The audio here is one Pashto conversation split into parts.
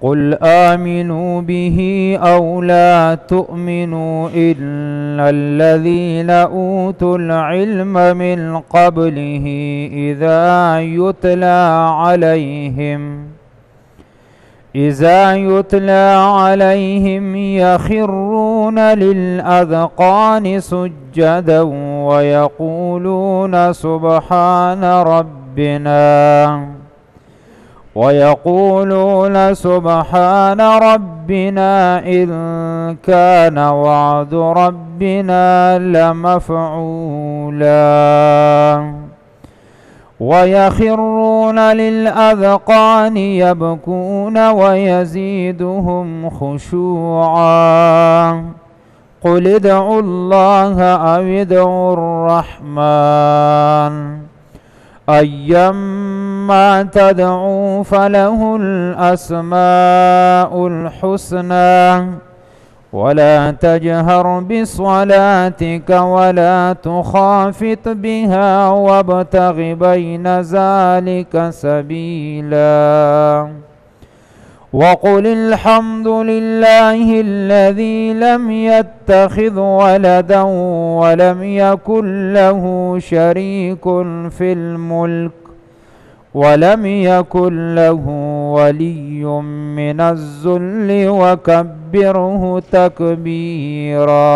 قل آمنوا به أو لا تؤمنوا إن الذين أوتوا العلم من قبله إذا يتلى عليهم يخرون للأذقان سجدا ويقولون سبحان ربنا إن كان وعد ربنا لمفعولا ويخرون للأذقان يبكون ويزيدهم خشوعا قل ادعوا الله أو ادعوا الرحمن أيما تدعوا فله الأسماء الحسنى ولا تجهر بصلاتك ولا تخافت بها وابتغ بين ذلك سبيلا وقل الحمد لله الذي لم يتخذ ولدا ولم يكن له شريك في الملك ولم يكن له ولي من الذل وكبره تكبيرا.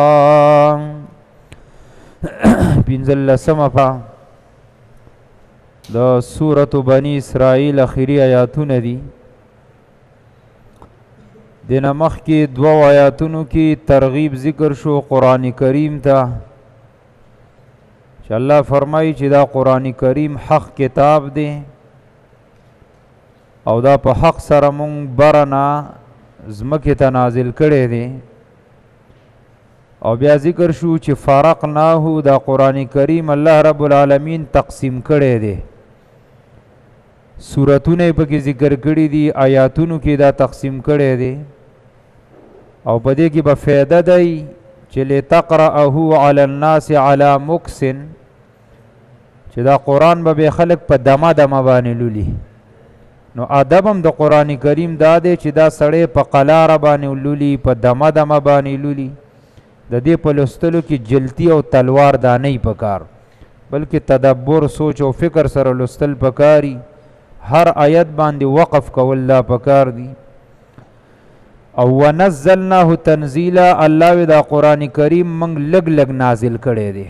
بنزل سمفا دا سورة بني اسرائيل اخری آیاتون دی. دینا مخ کی دو آیاتونو کی ترغیب ذکر شو قرآن کریم تا چا اللہ فرمائی چی دا قرآن کریم حق کتاب دے او دا په حق سره مونږ برنا زمکه ته نازل کړي دي او بیا ذکر شو چې فرقناه دا قرآن کریم الله رب العالمین تقسیم کړي دي. سورتونه پکې ذکر کړي دي، آیاتونو کې دا تقسیم کړي دي او په دې کې به فایده دی چې لتقرأه علی الناس علی مکسن چې دا قرآن به خلق په دمه دمه باندې لولي. نو ادب هم د قرآن کریم دا دی چې دا سړی په قلاره باندې لولي، په دمه دمه باندې لولي. د دې په لوستلو کې جلتی او تلوار دا نه پکار، بلکې تدبر سوچ او فکر سره لوستل پکاري. هر آیت باندې وقف کول لا پکار دی. او ونزلناه تنزیلا، الله دا قرآن کریم منگ لگ لگ نازل کړي دی،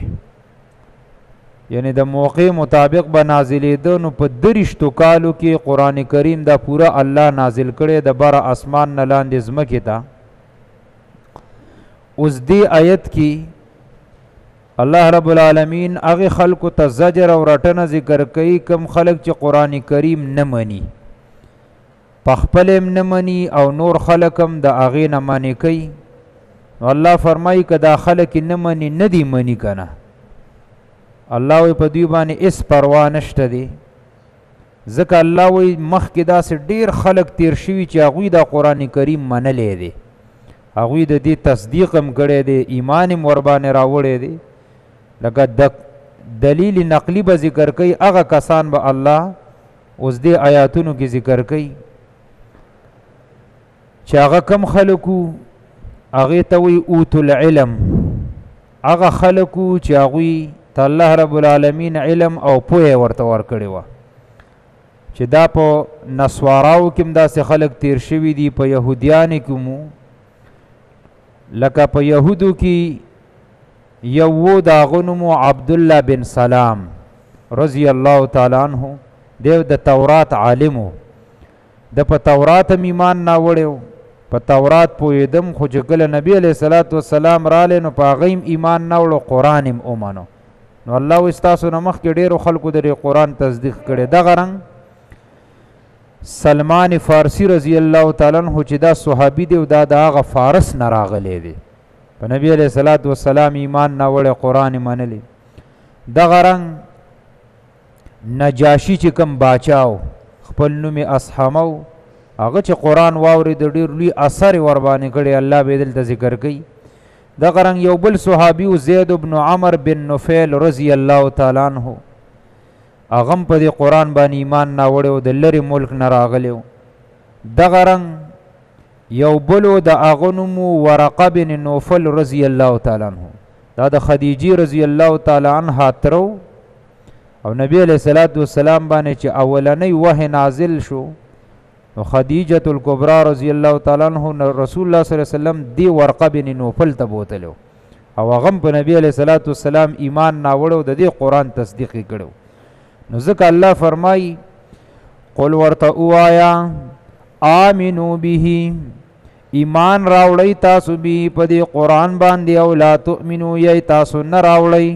یعنی د موقع مطابق به نازلې ده. نو په 30 کالو کې قرآن کریم دا پورا الله نازل کړي د بر اسمان نه لاندې ځمکې ته. اوس دې آیت کې الله رب العالمین هغه خلکو ته زجر او رټنه ذکر کوي کم خلک چې قرآن کریم نه مني، پخپل هم نه مني او نور خلک هم د هغې نه منې کوي. نو الله فرمایي که دا خلک نه مني نه دي مني که نه، الله وی په دوی باندې اس پروا نشته دی. ځکه الله وی مخکې داسې ډیر خلک تیر شوي چې هغوی دا قرآن کریم منلی دی، هغوی د دې تصدیق هم کړی دی، ایمان هم ورباندې راوړی دی. لکه د دلیل نقلی به ذکر کوي، هغه کسان به الله اوس دې آیاتونو کې ذکر کوي چې هغه کم خلکو هغې ته وی اوتو العلم، هغه خلکو چې هغوی ته الله رب العالمین علم او پوهه ورته ورکړې وه. چې دا په نسواراو کې هم داسې خلک تیر شوي دي، په یهودیانو کې مو لکه په یهودو کې یو و د هغه نوم و عبدالله بن سلام رضی الله تعالی عنه. دی د تورات عالم و، د په تورات هم ایمان ناوړی و، په تورات پوهېدم، خو چې کله نبی علیه صلات وسلام رالی نو په هغه هم ایمان ناوړو، قرآن هم ومنو. نو الله وی ستاسو نه مخکې ډېرو خلکو د قرآن تصدیق کړی. دغه رنګ سلمان فارسی رضی الله تعالی عنہ چې دا صحابي دی او دا د هغه فارس نه راغلی دی، په نبی علیه صلات وسلام ایمان ناوړی، قرآن منلی. دغه رنګ نجاشي چې کوم باچاو خپل نوم یې اصحمو، هغه چې قرآن واورېد ډېر لوی اثر یې ورباندې کړی، الله به دلته ذکر کوي. دغه رنګ یو بل صحابي زید بن عمر بن نفیل رضی الله تعالی عنہ، هغه هم په دې قرآن باندې ایمان ناوړی او د لرې ملک نه راغلی و. دغه رنګ یو بلو د اغنمو ورقه بن نوفل رضی الله تعالی عنہ دا د خدیجه رضی الله تعالی عنها ترو او نبی علیہ الصلوۃ والسلام باندې چې اولنی وحی نازل شو نو خدیجه الکبرى رضی الله تعالی عنہ رسول الله صلی الله علیه وسلم دی ورقه بن نوفل ته بوتلو او هغه په نبی علیہ الصلوۃ والسلام ایمان ناوړو د دې قران تصدیق کړو نو ځکه الله فرمای قل ورته اوایا آمنو به ایمان راوړی تاسو به په دې قران باندې او لا تؤمنو یی تاسو نه راوړی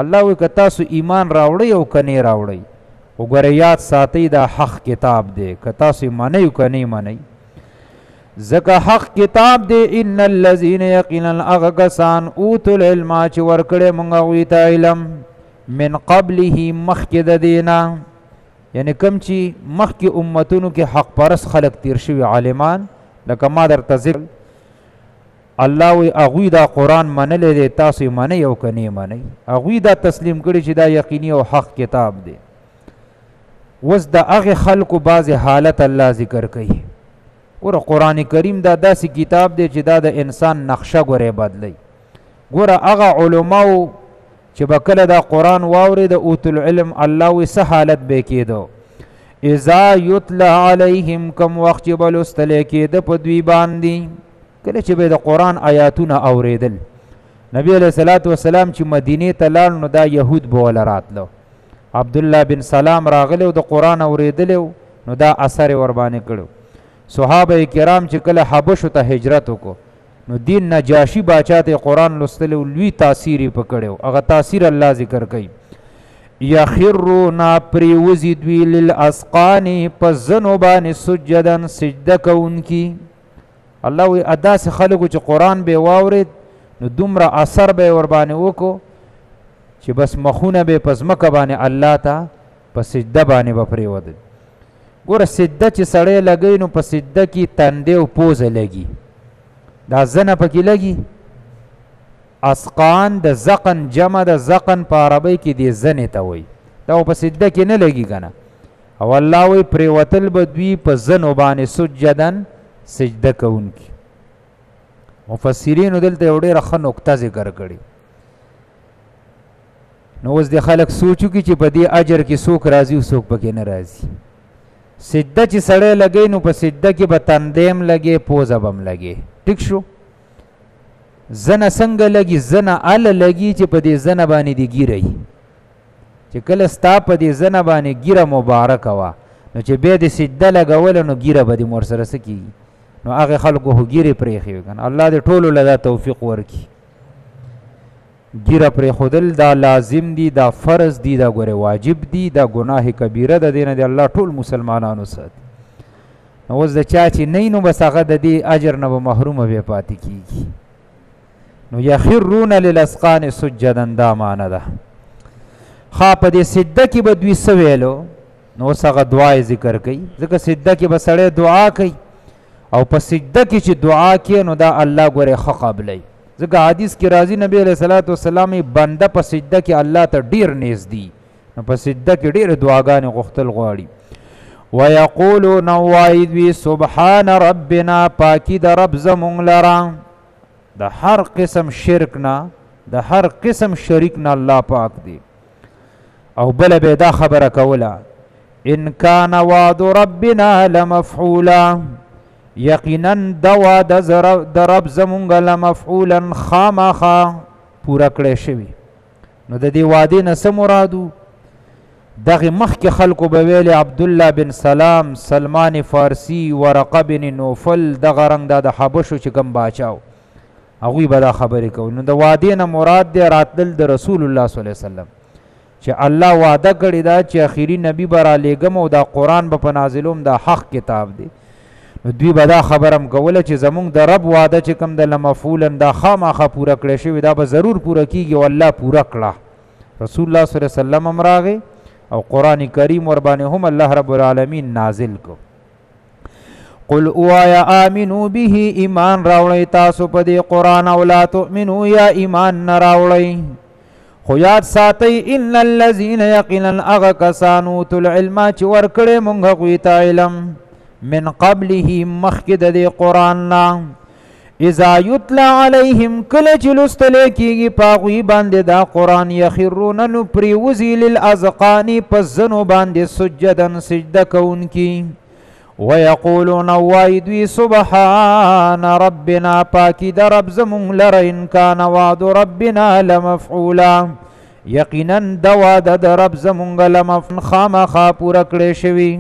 الله وی که تاسو ایمان راوړی او کني راوړی وګوره یاد ساتئ دا حق کتاب دی که تاسو منئ کني منئ ځکه حق کتاب دی ان الذين یقینا اغکسان اوتوا العلم چې ورکړې مونږ هغوی ته علم من قبله مخکې د دینا یعنی کم چې مخکې امتونو کې حق پرست خلق تیر شوي عالمان لکه ما درته ذکر الله وی هغوی دا قرآن منلی دی تاسو منئ او که نه منئ هغوی دا تسلیم کړي چې دا یقیني او حق کتاب دی اوس د هغې خلکو بعضې حالت الله ذکر کوي ګوره قرآن کریم دا داسې کتاب دی چې دا د انسان نقشه ګورې بدلی ګوره هغه علماو چې به کله دا قرآن واورې د اوت العلم الله وی څه حالت به کېدو اذا یتلا علیهم کم وخت چې به لوستلی کېده په دوی باندې کله چې به د قرآن آیاتونه اوریدل نبی علیہ الصلوۃ والسلام چې مدینې ته لاړ نو دا یهود به وله راتلو عبدالله بن سلام راغلی د قرآن اوریدلی نو دا اثر یې ورباندې کړو صحابه کرام چې کله حبشو ته هجرت وکړو نو دین نجاشی باچا ته قرآن لوستلی لوی تاثیر یې په کړی هغه تاثیر الله ذکر کوي یخرون پریوزی دوی للاسقان پس زنو باندې سجدن سجده کوونکی الله وی ادا سے خلقو چې قرآن به واورید نو دومره اثر به ور باندې وکړو چې بس مخونه به پس مکه باندې الله ته په سجده باندې به پرېودل ګوره سجده چې سړی لګوي نو په سجده کې تندې او پوزه لګي دا زنه پکې لګي اسقان د زقن جمع د زقن په عربی کې دی زنې ته وایي دا په سجده کې نه لګي که نه او الله وی پرېوتل به دوی په زنو باندې سجدن سجده کوونکی مفسرینو دلته یو ډېره ښه نکته ذکر کړي نو اوس د خلک سوچو کې چې په دې اجر کې څوک راځي او څوک پکې نه راځي سجده چې سړی لګوي نو په سجده کې به تندیم لګي پوزه به هم لګي ټیک شو زنه څنګه لګي زنه اله لګي چې په دې زنه باندې دې ګیرئ چې کله ستا په دې زنه باندې ګیره مبارکه وه نو چې بیا د سجده لګوله نو ګیره به دې ورسره څه کېږي نو هغې خلکو خو ګیرې پرېښې وي که نه الله دې ټولو له دا توفیق ورکړي ګیره پرېښودل دا لازم دي دا فرض دي دا ګورې واجب دي دا ګناه کبیره د دې نه دی الله ټول مسلمانانو ساتي نو اوس د چا چې نه نو بس هغه د دې اجر نه به محرومه بیا پاتې کېږي نو یخرون للاسقان سجدن دا معنی ده ښه په دې سجده کې به دوی څه ویلو نو اوس هغه دعا ذکر کوي ځکه سجده کې به سړی دعا کوي او په سجده کې چې دعا کوي نو دا الله ګورې ښه قبلی ځکه حدیث کې راځي نبی علیہ الصلوۃ والسلام بنده په سجده کې الله ته ډیر نږدې نو په سجده کې ډېرې دعاګانې غوښتل غواړي ویقولون وایي دوی سبحان ربنا پاکي د رب زمونږ لره د هر قسم شرک نه د هر قسم شریک نه الله پاک دی او بله به دا خبره کوله ان کان وعد ربنا لمفعولا یقینا د وعده د رب زمونږ لمفعولا خامخا پوره کړی شوي نو د دې وعدې نه څه مرادو دغې مخکې خلکو به ویلې عبدالله بن سلام سلمان فارسی ورقه بن نوفل دغه رنګ دا د حبشو چې کوم باچاو هغوی به دا خبرې کوي نو د وعدې نه مراد دی راتلل د رسول الله صلی الله علیه وسلم چې الله وعده کړې ده چې اخري نبی به رالیږم او دا قرآن به په نازلوم دا حق کتاب دی نو دوی به دا خبر هم کوله چې زمونږ د رب وعده چې کوم د لمفعولا دا خامخا پوره کړی شوي دا به ضرور پوره کېږي او الله پوره کړه رسول الله صلی الله علیه وسلم هم راغی او قرآن کریم وربانې هم الله رب العالمین نازل کو قل اوایا آمنو به ایمان راوړئ تاسو په دې قرآن او لا تؤمنو یا ایمان نه راوړئ خو یاد ساتئ ان الذین یقینا هغه کسان اوتوا العلم چې ورکړی مونږ هغوی ته علم من قبله مخکد دی قرآن نا اذا یتلا علیهم کله چې لوستل کېږي پاغوی باندې دا قرآن یخرون نو پریوزي للاذقان پس زنو باندې سجدا سجده کوونکي ويقولون وایدوی سبحان ربنا پاکی در رب زمون لره ان کان وعد ربنا لمفعولا یقینا د وعده د رب زمونږ لمفعول خامخا پوره کړی شوي.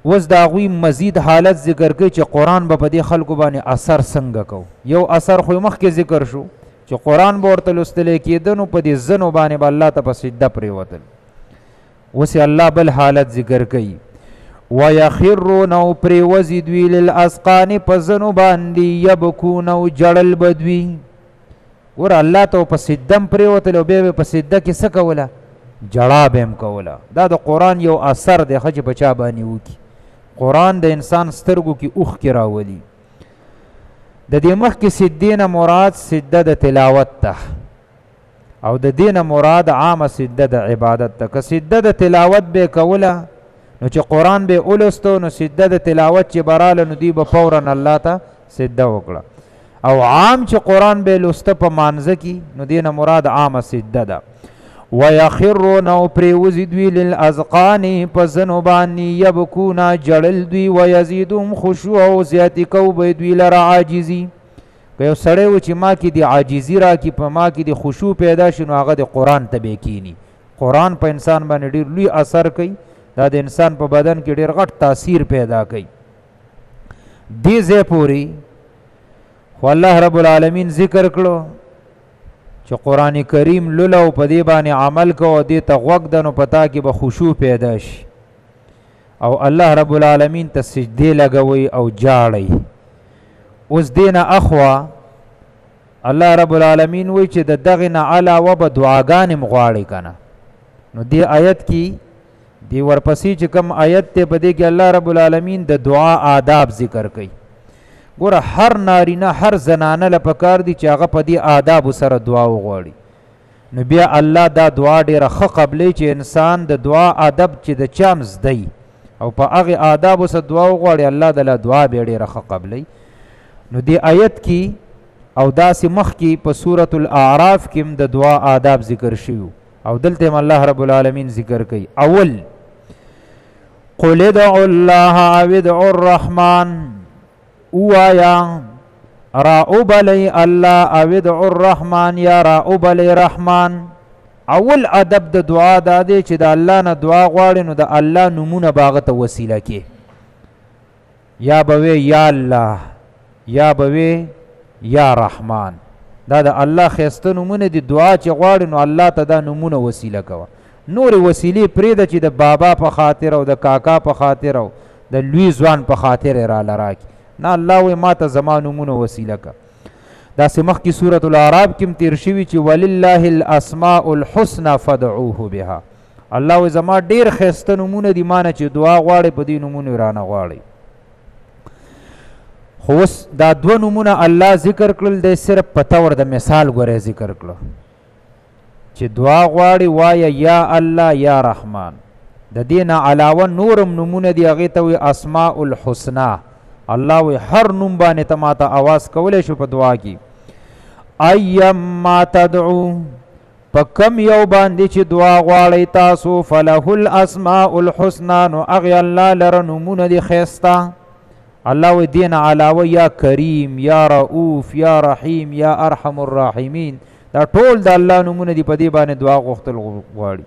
اوس د هغوی مزید حالت ذکر کوي چې قرآن به په دې خلکو باندې اثر څنګه کو. یو اثر خو مخکې ذکر شو چې قرآن به ورته لوستلی کېده نو په دې زنو باندې به الله ته په سجده پرېوتل. اوس الله بل حالت ذکر کوي ویخرون او پرېوځي دوی للاذقان په زنو باندې یبکون او جړل به دوی. ور الله ته په سجده م پرېوتل او بیا به په سجده کې څه کوله؟ جړا به هم کوله. دا د قرآن یو اثر دی ښه چې په چا باندې وکړي. قرآن د انسان سترګو کې اوښکې راولي. د دې مخکې سجدې نه مراد سجده د تلاوت ته او د دې نه مراد عامه سجده د عبادت ته. که سجده د تلاوت به کوله نو چې قرآن به اولستو نو سجده د تلاوت چې براله نو دوی به فورا الله ته سجده وکړه. او عام چې قرآن به لسته په مانځه کې نو دې نه مراد عامه سجده ده. ويخرون او پریوزي دوی للاذقان په زنو باندې یبکونا جړل دوی ويزيدهم خشوع او زیاتی کو به دوی لره عاجزي. که یو سړی و چې ما کې د عاجزي راکړي په ما کې د خشوع پیدا شي نو هغه د قرآن ته به کینی. قرآن په انسان باندې ډېر لوی اثر کوي. دا د انسان په بدن کې ډېر غټ تاثیر پیدا کوي. دې ځای پورې خو الله رب العالمین ذکر کړو چې قرآن کریم لولو په دې باندې عمل کو او دې ته غوږ ده نو پتا کې به خشوع پیدا شي او الله رب العالمین ته سجدې لګوي او جاړئ. اوس دې نه اخوا الله رب العالمین وایي چې د دغې نه علاوه به دعاګانې م غواړئ که نه. نو دې آیت کې دی ورپسې چې کوم آیت ته په دې کې الله رب العالمین د دعا آداب ذکر کوي. ګوره هر نارینه هر زنانه له پکار دي چې هغه په دې آدابو سره دعا وغواړي. نو بیا الله دا دعا ډېره ښه قبلی چې انسان د دعا ادب چې د چا م زدی او په هغې آدابو سره دعا وغواړي الله دله دعا بیا ډېره ښه قبلی. نو دې آیت کې او داسې مخکې په سورة الاعراف کې هم د دعا آداب ذکر شوي او دلته هم الله رب العالمین ذکر کوي. اول قل ادعوا الله او ادعوا الرحمن اوایا راؤبلی الله او ادعوا الرحمن یا راؤبلی رحمان. اول ادب د دعا دا دی چې د الله نه دعا غواړي نو د الله نومونه به هغه ته وسیله کې. یا به وی یا الله یا به وی یا رحمان. دا د الله ښایسته نومونه دي. دعا چې غواړي نو الله ته دا نومونه وسیله کوه. نورې وسیلې پرېږده چې د بابا په خاطر او د کاکا په خاطر او د لوی ځوان په خاطر یې راله راکړي. نه الله وایي ما ته زما نومونه وسیله که. داسې مخکې سورة الاعراف کې هم تیر شوي چې ولله الاسماء الحسنى فدعوه بها. الله وایي زما ډېر ښایسته نومونه دي ما نه چې دعا غواړئ په دې نومونو رانه غواړئ. خو اوس دا دوه نومونه الله ذکر کړل دی صرف په طور د مثال ګورئ ذکر کړه چې دعا غواړي وایه یا الله یا رحمان. د دې نه علاوه نورم نومونه دي هغې ته وایي اسماء الحسنى. الله وی هر نوم باندې ته ما ته آواز کولی شو په دعا کې. ایما تدعو په کم یو باندې چې دعا غواړئ تاسو فله الاسماء الحسنى نو هغې الله لره نومونه دي ښایسته. الله وی دین علاوه یا کریم یا رؤوف یا رحیم یا ارحم الراحمین دا ټول د الله نومونه دي. په دې باندې دعا غوښتل غواړي.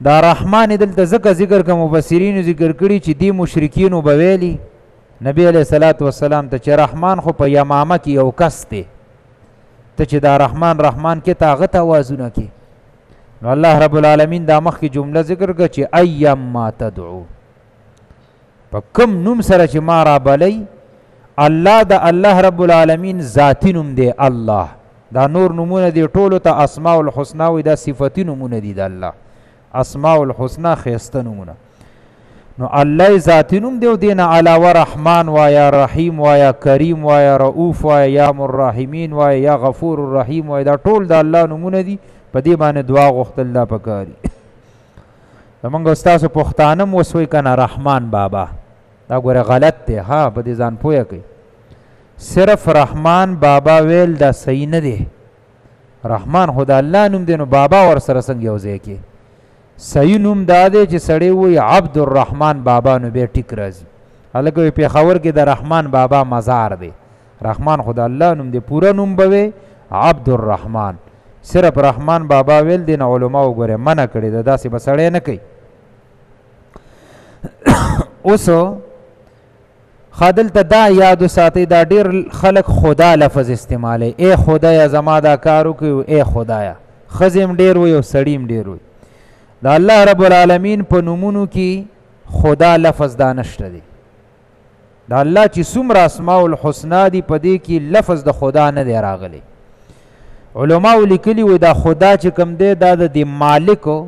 دا رحمان دلته ځکه ذکر که مفسرینو ذکر کړي چې دې مشرکینو به ویلي نبی علیہ الصلوۃ والسلام ته چې رحمان خو په یمامه کې یو کس دی ته چې دا رحمان رحمان کې ته هغه ته اوازونه کې. نو الله رب العالمین دا مخکې جمله ذکر کړه چې ایما تدعو په کم نوم سره چې ما رابلی الله د الله رب العالمین ذاتی نوم دی الله. دا نور نومونه دی ټولو ته اسماء الحسنى وي. دا صفتی نومونه دي د الله اسماء الحسنى ښایسته نومونه. نو الله ذاتی نوم دی او دې نه علاوه رحمان وایه رحیم وایه کریم وایه رؤوف وایه یا الراحمین وایه یا غفور الرحیم وایه. دا ټول د الله نومونه دي. په دې باندې دعا غوښتل دا پکار دي. زمونږ ستاسو پښتانه م اوس وایي که نه رحمان بابا دا ګوره غلط دی. ها په دې ځان پوهه کوي. صرف رحمان بابا ویل دا صحیح نه دی. رحمان خدا الله نوم دی نو بابا ور سره څنګه یو ځای کې. صحیح نوم دا دی چې سړی وایي عبد الرحمن بابا نو بیا ټیک راځي. هلکه پېښور کې د رحمان بابا مزار دی. رحمان خدا الله نوم دی. پورا نوم به وی عبد الرحمن. صرف رحمان بابا ویل دی نو علما وګوره منع کړي ده. داسې به سړی نه کوي. اوس خادلته دا یاد ساتئ دا ډېر خلک خدا لفظ استعمالی. ای خدایا زما دا کار وکړي. ای خدایا ښځې هم ډېر وي او سړي هم ډېر وي. د الله رب العالمین په نومونو کې خدا لفظ دا نشته دی. د الله چې څومره اسماء الحسنا دي په دې کې لفظ د خدا نه دی راغلی. علماء لیکلي وي دا خدا چې کوم دی دا د مالکو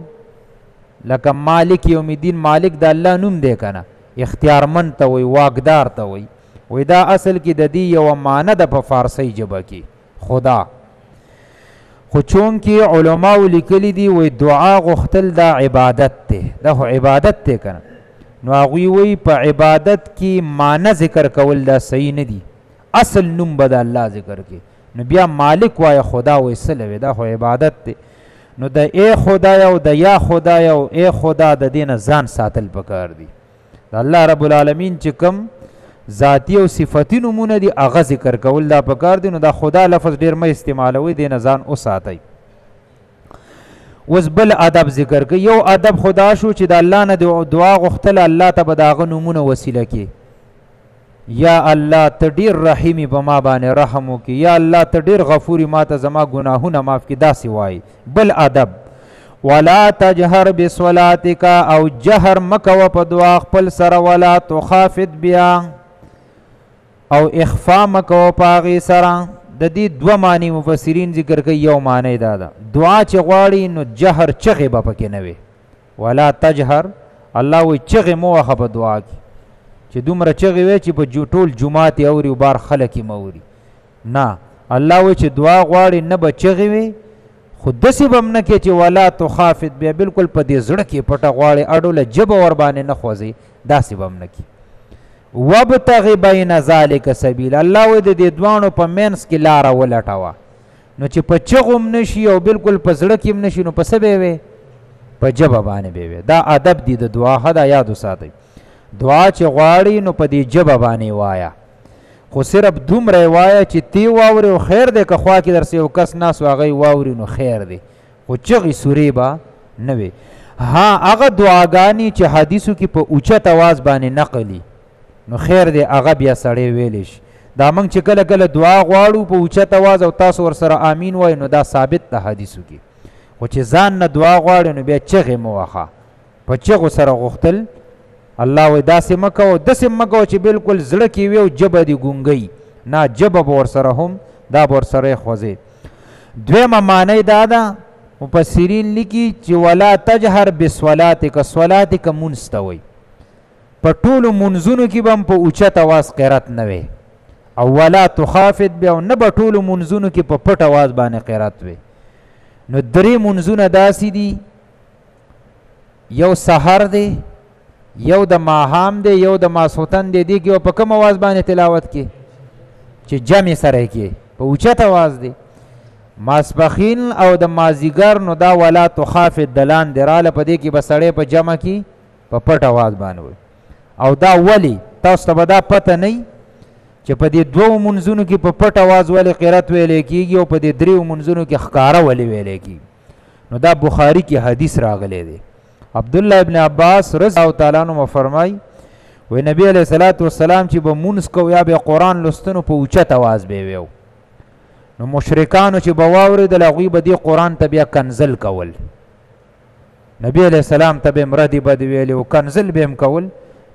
لکه مالک یوم الدین مالک د الله نوم دی کنه. اختیارمند ته وي واکدار ته وي. وی دا اصل کې د دې یوه معنی ده په فارسی ژبه کې خدا. خو چون کې علماء لیکلي دي وی دعا غوښتل دا عبادت دی. دا خو عبادت دی کنه. نو هغوی وی په عبادت کې معنی ذکر کول دا صحیح نه دي. اصل نوم به د الله ذکر کې. نو بیا مالک وایه خدا وی څه لوي. دا خو عبادت دی. نو د ای خدایا او د یا خدایا او ای خدا د دې نه ځان ساتل پکار دي. د الله رب العالمین چې کوم ذاتی او صفتی نومونه دي هغه ذکر کول دا پکار دي. نو دا خدا لفظ ډېر مه استعمالوئ. دې نه ځان وساتئ. اوس بل ادب ذکر کوي. یو ادب خدا شو چې د الله نه دعا غوښتل الله ته به د هغه نومونه وسیله کړي. یا الله ته ډېر رحیمي په ما باندې رحم وکړي. یا الله ته ډېر غفوري ما ته زما ګناهونه معاف کړي. داسې وایي. بل ادب ولا تجهر بصلاتک او جهر مکوه په دعا خپل سره. ولا تخافت بیا او اخفا مکوه په هغې سره. د دې دوه معنی مفسرین ذکر کوي. یو معنی دا ده دعا چې غواړي نو جهر چغې به پکې نه وي. ولا تجهر الله وایي چغې مه وهه په دعا کې چې دومره چغې وی چې په ټول جومات یې اوري او بار خلک یې موري. نه الله وایي چې دعا غواړي نه به چغې وي خو داسې به هم نه کې چې ولا تخافت بیا بلکل په دې زړه کې پټه غواړي اډوله ژبه ور باندې نه خوځي. داسې به هم نه کې. وابتغ بین ذلک سبیل الله وایي د دې دواړو په منځ کې لاره ولټوه. نو چې په چغو هم نشي او بلکل په زړه کې هم نشي نو په څه به وي؟ په ژبه باندې به وي. دا ادب دی د دعا. ښه دا یاد وساتئ. دعا چې غواړي نو په دې ژبه باندې وایه. خو صرف دومره وایه چې تی واوري او خیر دی. که خوا کې درسې یو کس ناست و هغه واوري نو خیر دی. خو چغې سورې به نه وي. ها هغه دعاګانې چې حدیثو کې په اوچت اواز باندې نقلي نو خیر دی هغه بیا سړی ویلی شي. دا موږ چې کله کله دعا غواړو په اوچت اواز او تاسو ورسره امین وایو نو دا ثابت ده حدیثو کې. خو چې ځان نه دعا غواړي نو بیا چغې مه وهه. په چغو سره غوښتل الله وایي داسې مه کوه. داسې مه کوه چې بلکل زړه کې وي او ژبه دې ګونګی. نه ژبه به ورسره هم دا به ورسره خوځي. دویمه معنی دا ده مفسرین لیکي چې ولا تجهر بصلاتک. صلاتک مونځ ته وایي. په ټولو منځونو کې به هم په اوچت اواز قرات نه وي. او ولا تخافت بیا او نه به ټولو منځونو کې په پټ اواز باندې قرات وي. نو درې منځونه داسې دي. یو سحر دی، یو د ماښام دی، یو د ماسخوتن دی. دې کې په کوم اواز باندې تلاوت کې چې جمع سره کې په اوچت اواز دی. ماسپخین او د مازیګر نو دا ولا تخافت دلان دی راله په دې کې به سړی په جمع کې په پټ اواز باندې وي. او دا ولی تاسو ته به دا پته نه چې په دې دوو منځونو کې په پټ اواز ولې قرات ویلی کېږي او په دې دریو منځونو کې ښکاره ولې ویلی کېږي. نو دا بخاري کې حدیث راغلی دی. عبدالله ابن عباس رضی الله تعالی عنه فرمای وی نبی علیہ الصلوۃ والسلام چې به مونځ کو یا به قرآن لستنو په اوچت اواز به ویو. نو مشرکانو چې به واورېدل هغوی به دې قرآن ته بیا کنزل کول. نبی علیہ السلام ته به هم ردې بدې ویلې او کنزل به هم کول.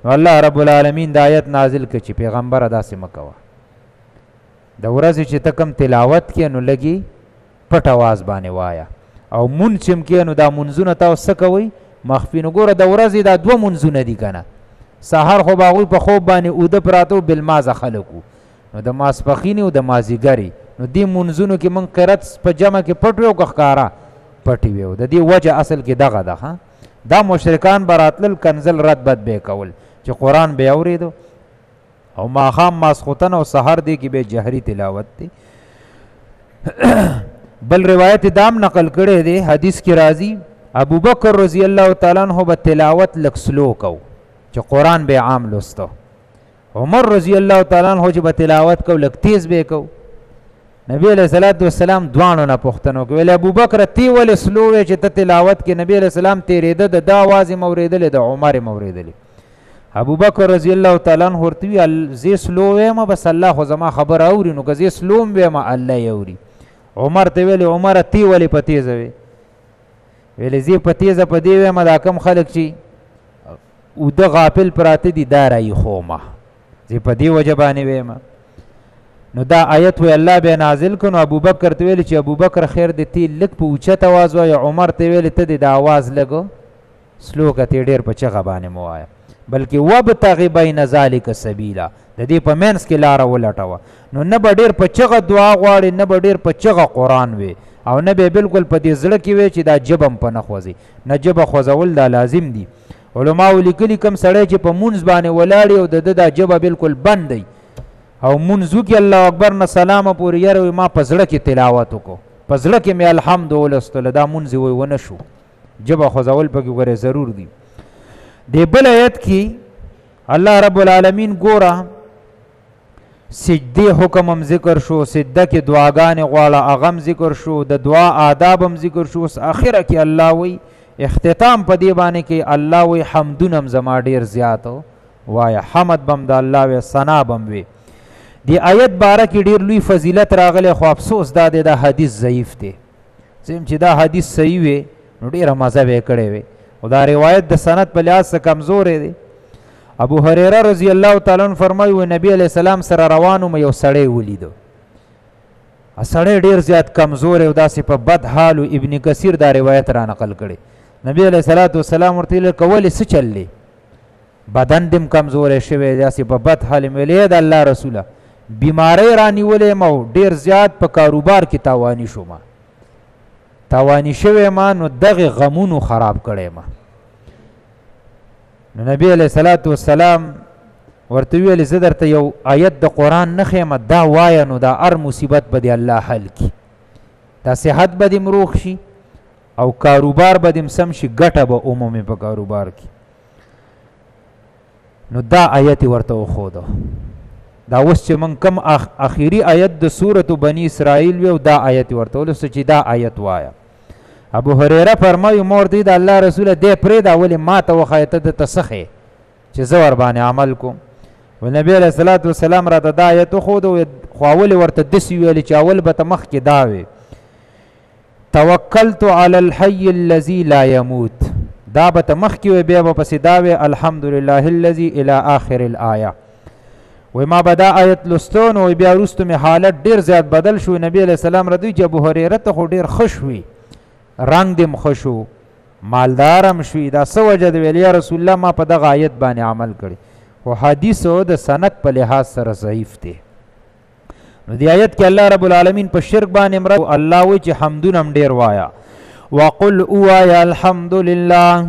نو الله رب العالمین د آیت نازل کړ چې پیغمبره داسې مه کوه. د ورځې چې ته کوم تلاوت کې نو لږې پټ اواز باندې وایه. او مونځ چې هم کې نو دا منځونه تاسو څه کوئ مخفي. نو ګوره د ورځې دا دوه منځونه دي که نه. سهار خو به هغوی په خوب باندې اوده پراته و بالمازه خلک وو. نو د ماسپخینې او د مازدیګرې نو دې منځونو کې موږ قرت په جمع کې پټ وی او که ښکاره پټې وی. د دې وجه اصل کې دغه ده. دا مشرکان به راتلل کنزل رد بد به یې کول چې چې قرآن به اورېدو او ماښام ماسخوتن او سحر دی کې به جهري تلاوت دی. بل روایت دام نقل کړی دی، حدیث کې راځي ابو بکر رضی الله تعالی عنہ به تلاوت لږ سلو کو چې قرآن به عام لوستو، عمر رضی الله تعالی عنہ چې به تلاوت کو لږ تیز به کو. نبی علیہ الصلوۃ والسلام دوانو نه پوښتنه وکړه، ابو بکر تی ول سلو چې ته تلاوت کې نبی علیہ السلام تیرېده د دا आवाज موریدل د عمر موریدل. ابو بکر رضی الله تعالی عنہ ورته وی زی سلو ما بس الله خو زما خبر اوري نو که زی سلوم به ما الله یوري. عمر ته ویل عمر تی ول پتیز وی ویل زی پتیز په دی ما دا کم خلق چی او د غافل پراته دي دارای خومه زی په دی وجبانی وی ما. نو دا آیت وی الله به نازل کړو. ابو بکر ته ویل چې ابو بکر خیر دې تی لک په اوچت आवाज وای. عمر ته ویل ته د आवाज لګو سلو کته ډیر په چغه باندې موایا، بلکې وبتغ بین ذلک سبیلا د دې په مینس کې لار ولټوه. نو نه به ډیر په چغه دعا غواړي، نه به ډیر په چغه قرآن وي، او نه به بالکل په دې زړه کې وي چې دا جبم په نه خوځي. نه جبه خوځول دا لازم دي. علماء لیکلي کم سړی چې په مونځ باندې ولاړي او د دا جبه بالکل بند دی او مونځو کې الله اکبر نه سلام پورې یاره ما په زړه کې تلاوت وکړو، په زړه کې مې الحمد ولستل، دا مونځ وی ونه شو. جبه خوځول پکې ګوره ضرور دي. دی بل آیت کی الله رب العالمین گورا سجدی حکم هم ذکر شو، سجده کی دعاگان غواړه اغم ذکر شو، د دعا آداب هم ذکر شو. اخره کی الله وی اختتام په دی باندې کی الله وی حمدونم زما ډیر زیاتو وای، حمد بم د الله وی، ثنا بم وی. دی آیت باره کی ډیر لوی فضیلت راغله، خو افسوس دا د حدیث ضعیف دی. زم چې دا حدیث صحیح وي نو ډیره مزه به کړې وي، او دا روایت د سند په لحاظ څخه کمزور دی. ابو هريره رضی الله تعالی عنہ فرمایي نبی علیہ السلام سره روانو مې یو سړی ولیدو، سړی ډیر زیات کمزور او داسې په بد حال. ابن کثیر دا روایت را نقل کړي. نبی علیہ الصلوۃ والسلام ورته ویل کولې څه چللی، بدن دم کمزور شوی داسې په بد حال. مې د الله رسوله بیماری رانیولې مو ډیر زیات په کاروبار کې تاوانی شوم، تاوانی شوی ما نو دغه غمونو خراب کړی ما. نو نبی علیہ الصلوۃ والسلام ورته ویل زه درته یو آیت د قرآن نه ښیم، دا وایه نو دا هر مصیبت به دی الله حل کی، دا صحت به دې مروغ شي او کاروبار به دې سم شي، ګټه به عمومي په کاروبار کې. نو دا آیت ورته وښوده. دا اوس چې من کم اخیری آیت د سورۃ بنی اسرائیل وی او دا آیت ورته ولوسته چې دا آیت وایا. ابو هريره فرمایي مور دې د الله رسول دې پرې دا ولې ما ته وخایته د تسخه چې زه ور باندې عمل کوم. و نبی علیہ الصلوۃ والسلام را د آیت خو دو خو اول ورته دسی ویل چې اول به مخ کې دا وي توکلت علی الحي الذي لا يموت، دا به مخ کې وي بیا به پسې دا وي الحمدلله الذي الى اخر الايه. و ما بدا آیت لستون و بیا وروسته می حالت ډیر زیات بدل شو. نبی علیہ السلام رضی چې ابو هريره ته خو ډیر خوش وي، رنگ دم خوشو، مالدارم شوی. دا سو وجد ویل یا رسول الله ما په دغه آیت باندې عمل کړی، خو حدیث او د سند په لحاظ سره ضعیف دی. نو دی آیت کې الله رب العالمین په شرک باندې امر الله وی چې حمدونم ډیر وایا. وقل اوایا الحمدلله،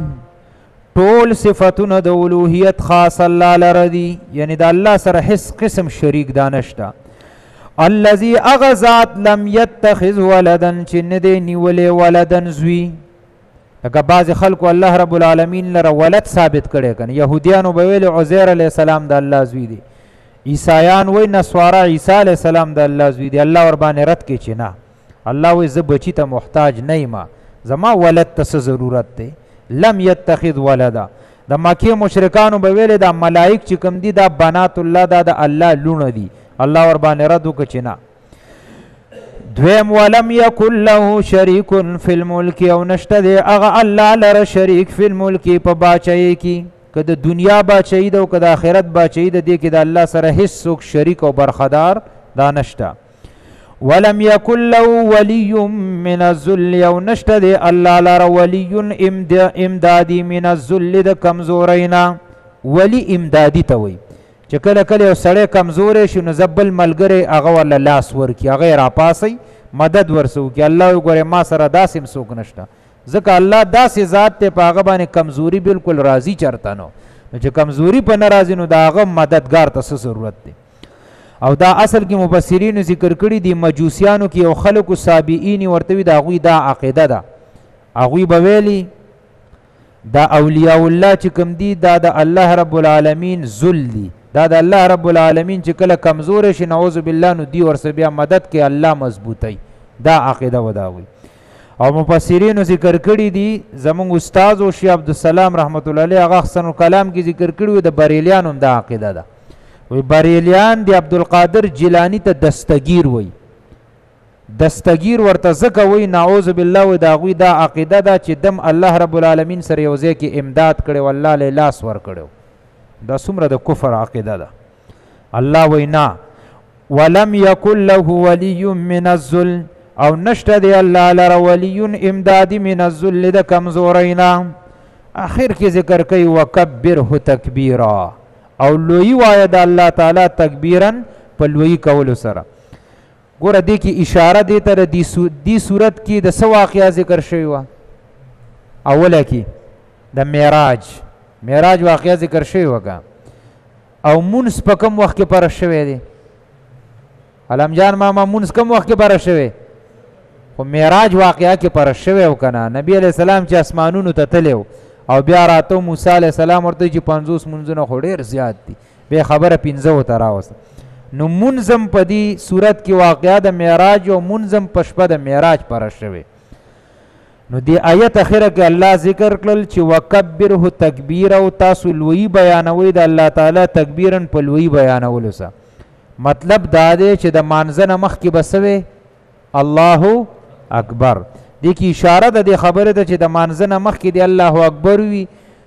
ټول صفاتونه د اولوهیت خاص الله لره دي، یعنی د الله سره هیڅ قسم شریک دانشته. الذي اغذات لم يتخذ ولدا، چې نه دی نیولې ولدن زوی. لکه بعض خلکو الله رب العالمین لره ولد ثابت کړي کنه، يهوديانو به ویل عزیر علیه السلام د الله زوی دی، عیسایان وای نسوارا عیسی علیه السلام د الله زوی دی. الله ور باندې رد کوي چې نه، الله وای زه بچی ته محتاج نه یم، زما ولد ته څه ضرورت دی. لم يتخذ ولدا. د مکه مشرکانو به ویل دا ملائک چې کوم دي دا بنات الله دا د الله لونه دي، الله ور باندې رد وکړي چې نه. دویم ولم یکن له شریک فی الملک، او نشته دی هغه الله لره شریک فی الملک په باچهی کې، که د دنیا باچهی ده او که د آخرت باچهی ده، دی کې د الله سره هیڅ څوک شریک او برخدار دا نشته. ولم یکن له ولی من الذل، او نشته دی الله لره ولی امدادی من الذل د کمزورینا. ولی امدادی ته وایي چې کله کله یو سړی کمزوری شي نو زبل ملګری هغه ورله لاس ورکړي، هغه یې راپاسی مدد ورسه وکړي. الله وګورې ما سره داسې هم څوک نشته، ځکه الله داسې ذات دی په هغه باندې کمزوري بالکل راضي چرته نو. چې کمزوري په ناراضي نو دا هغه مددگار ته ضرورت دی. او دا اصل کې مفسرین ذکر کړي دي مجوسیانو کې یو خلق سابعین ورته وي دا غوي دا عقیده ده هغوی به ویلي دا اولیاء الله چې کوم دي دا د الله رب العالمین ذل دي دا د الله رب العالمین چې کله کمزور شي نعوذ بالله نو دی ورسره بیا مدد کې الله مضبوطی دا عقیده وداوي. او مفسرین ذکر کړي دي زمونږ استاد او شیخ عبدالسلام رحمت الله علیه هغه احسن کلام کې ذکر کړي د بریلیان هم دا عقیده ده. وی بریلیان دی عبدالقادر جیلانی ته دستگیر وی دستگیر ورته ځکه وی نعوذ بالله و دا غوی دا عقیده ده چې دم الله رب العالمین سره یو ځای کې امداد کړي والله له لاس ور کړو دا څومره د کفر عقیده ده. الله وینا ولم یکن له ولی من الذل او نشته دی الله لره ولی امدادی من الذل د کمزورینا. اخر کې ذکر کوي وکبره تکبیرا او لوی وای د الله تعالی تکبیرا په لوی کولو سره. ګوره دې کې اشاره دی ته دی صورت کې د څه واقعه ذکر شوی وه اوله کې د معراج واقعه ذکر شوی وه او مونځ په کوم وخت کې پره شوی دی علم جان ماما مونځ کوم وخت کې پره شوی خو معراج واقعه کې پره شوی و که نه نبی علیه السلام چې اسمانونو ته تللی او بیا راته موسی علیه السلام ورته چې 50 مونځونه خو ډېر زیات دي بیا خبره 15 ته راوسته نو منظم په دې صورت کې واقعا د معراج او منظم په شپه د معراج پره شوی. نو دې آیت اخره کې الله ذکر کړل چې وکبره تکبیر او تاسو لوی بیانوي د الله تعالی تکبیرن په لوی بیانولو سره. مطلب دا دی چې د مانځنه مخکې بسوي الله اکبر دې کې اشاره ده د خبره ده چې د مانځنه مخکې دی الله اکبر وي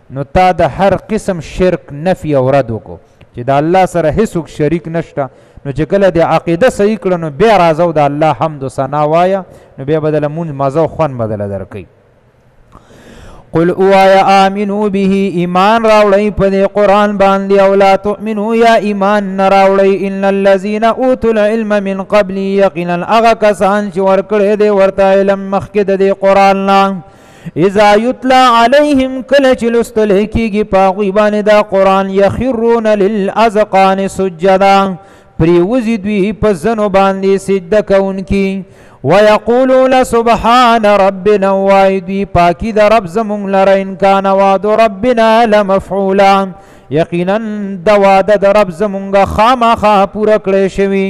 نو تا د هر قسم شرک نفي او رد وکړو چې د الله سره هیڅوک شریک نشته. نو چې کله د عقیده صحیح کړه نو بیا راځو د الله حمد و ثنا وایه نو بیا بدله مونږ مزه او خوند بدله درکوي. قل اوایا آمنو به ایمان راوړئ په دې قرآن باندې او لا تؤمنو یا ایمان نه راوړئ ان الذین اوتوا العلم من قبل یقینا هغه کسان چې ورکړی دی ورته علم مخکې د دې قرآن نه اذا یتلا علیهم کله چې لوستل کېږي په هغوی باندې دا قرآن یخرون للاذقان سجدا پریوزي دوی په زنو باندې سجده کوونکي ويقولون سبحان ربنا وای دوی پاکی د رب زمونږ لره ان کان وعد ربنا لمفعولا یقینا د وعده د رب زمونږه خامخا پوره کړی شوي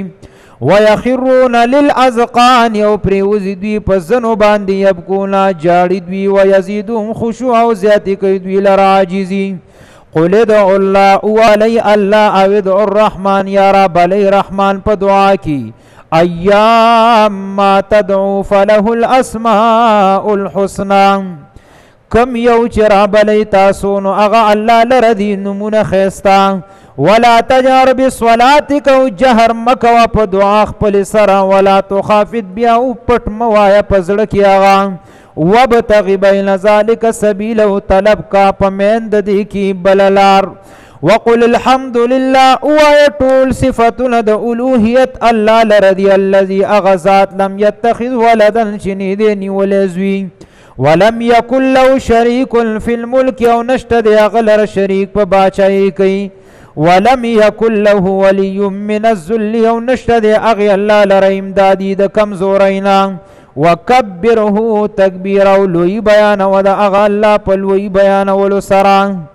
ويخرون للاذقان او پریوزي دوی په زنو باندې یبکونا جاړي دوی ويزيدهم خشوع او زیاتې کوي دوی لره عاجزي. قل ادعوا الله ولی الله او ادعوا الرحمن یا رب علی رحمان په دعا کی ایام ما تدعو فله الاسماء الحسنى کم یو چې رب علی تاسو نو هغه الله لره دی نمونه ښایسته. ولا تجهر بصلاتک او جهر مکوه په دعا خپل سره ولا تخافت بیا او پټ موایه په زړه کې هغه وابتغ بین ذلک سبیل او طلب کا پمیند دی کی بللار. وقل الحمد لله وای ټول صفاتونه د الوهیت الله لرضی الذي اغذات لم يتخذ ولدا شنی دی نیولې زوی ولم يكن له شريك في الملك او نشته دی غلر شریک په باچای کوي ولم يكن له ولي من الذل او نشته دی اغي الله لره امدادي د کمزورینا وکبره تکبیر او لوی بیان و دا اغا الله په لوی بیان ولو سره.